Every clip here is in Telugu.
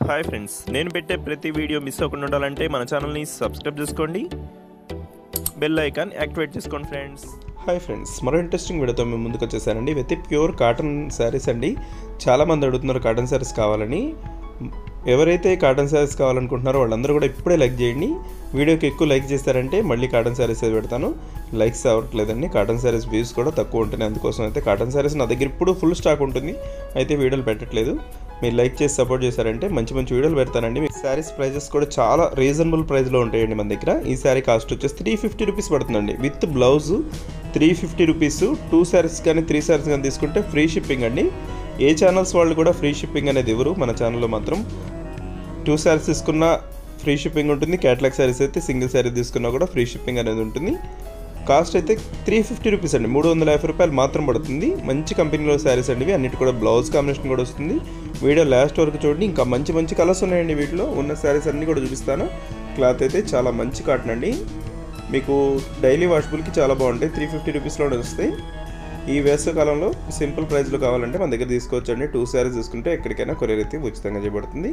హాయ్ ఫ్రెండ్స్, నేను పెట్టే ప్రతి వీడియో మిస్ అవ్వకుండా ఉండాలంటే మన ఛానల్ని సబ్స్క్రైబ్ చేసుకోండి, బెల్ ఐకాన్ యాక్టివేట్ చేసుకోండి ఫ్రెండ్స్. హాయ్ ఫ్రెండ్స్, మరో ఇంట్రెస్టింగ్ వీడియోతో మేము ముందుకు వచ్చేసానండి. ఇవైతే ప్యూర్ కాటన్ శారీస్ అండి. చాలామంది అడుగుతున్నారు కాటన్ శారీస్ కావాలని. ఎవరైతే కాటన్ శారీస్ కావాలనుకుంటున్నారో వాళ్ళందరూ కూడా ఇప్పుడే లైక్ చేయండి. వీడియోకి ఎక్కువ లైక్ చేస్తారంటే మళ్ళీ కాటన్ శారీస్ పెడతాను. లైక్స్ అవ్వట్లేదండి, కాటన్ శారీస్ వ్యూస్ కూడా తక్కువ ఉంటున్నాయి. అందుకోసం అయితే కాటన్ శారీస్ నా దగ్గర ఇప్పుడు ఫుల్ స్టాక్ ఉంటుంది, అయితే వీడియోలు పెట్టట్లేదు. మీరు లైక్ చేసి సపోర్ట్ చేశారంటే మంచి మంచి వీడియోలు పెడతానండి. మీ శారీస్ ప్రైజెస్ కూడా చాలా రీజనబుల్ ప్రైస్లో ఉంటాయండి మన దగ్గర. ఈ శారీ కాస్ట్ వచ్చేసి 350 రూపీస్ పడుతుందండి. With blouse 350 rupees. 2 శారీస్ కానీ 3 శారీస్ కానీ తీసుకుంటే ఫ్రీ షిప్పింగ్ అండి. ఏ ఛానల్స్ వాళ్ళు కూడా ఫ్రీ షిప్పింగ్ అనేది ఇవ్వరు, మన ఛానల్లో మాత్రం 2 శారీస్ తీసుకున్న ఫ్రీ షిప్పింగ్ ఉంటుంది. క్యాటలాగ్ శారీస్ అయితే సింగిల్ శారీ తీసుకున్నా కూడా ఫ్రీ షిప్పింగ్ అనేది ఉంటుంది. కాస్ట్ అయితే 350 రూపీస్ అండి, 350 రూపాయలు మాత్రం పడుతుంది. మంచి కంపెనీలో శారీస్ అండి, అన్నిటి కూడా బ్లౌజ్ కాంబినేషన్ కూడా వస్తుంది. వీడియో లాస్ట్ వరకు చూడండి, ఇంకా మంచి మంచి కలర్స్ ఉన్నాయండి. వీటిలో ఉన్న శారీస్ అన్నీ కూడా చూపిస్తాను. క్లాత్ అయితే చాలా మంచి కాటన్ అండి, మీకు డైలీ వాషబుల్కి చాలా బాగుంటాయి. 350 రూపీస్లో వస్తాయి. ఈ వేసవికాలంలో సింపుల్ ప్రైస్లో కావాలంటే మన దగ్గర తీసుకోవచ్చండి. 2 శారీస్ తీసుకుంటే ఎక్కడికైనా కొరియర్ అయితే ఉచితంగా చేయబడుతుంది.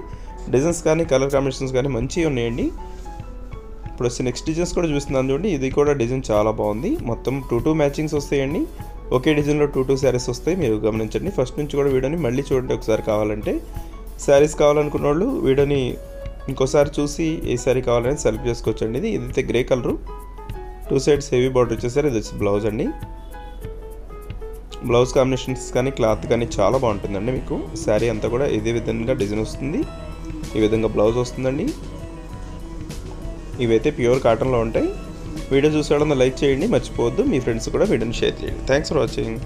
డిజైన్స్ కానీ కలర్ కాంబినేషన్స్ కానీ మంచిగా ఉన్నాయండి. ఇప్పుడు వచ్చి నెక్స్ట్ డిజైన్స్ కూడా చూస్తున్నాను చూడండి. ఇది కూడా డిజైన్ చాలా బాగుంది. మొత్తం 2 మ్యాచింగ్స్ వస్తాయండి. ఒకే డిజైన్లో 2 శారీస్ వస్తాయి, మీరు గమనించండి. ఫస్ట్ నుంచి కూడా వీడియోని మళ్ళీ చూడండి ఒకసారి. కావాలంటే శారీస్ కావాలనుకున్న వాళ్ళు వీడియోని ఇంకోసారి చూసి ఏ శారీ కావాలని సెలెక్ట్ చేసుకోవచ్చండి. ఇదైతే grey colour, 2 sides heavy border వచ్చేసారు. ఇది వచ్చి బ్లౌజ్ అండి. బ్లౌజ్ కాంబినేషన్స్ కానీ క్లాత్ కానీ చాలా బాగుంటుందండి. మీకు శారీ అంతా కూడా ఇదే విధంగా డిజైన్ వస్తుంది, ఈ విధంగా బ్లౌజ్ వస్తుందండి. ఇవైతే ప్యూర్ కాటన్లో ఉంటాయి. వీడియో చూసేవాళ్ళందరూ లైక్ చేయండి, మర్చిపోవద్దు. మీ ఫ్రెండ్స్ కూడా వీడియోని షేర్ చేయండి. Thanks for watching.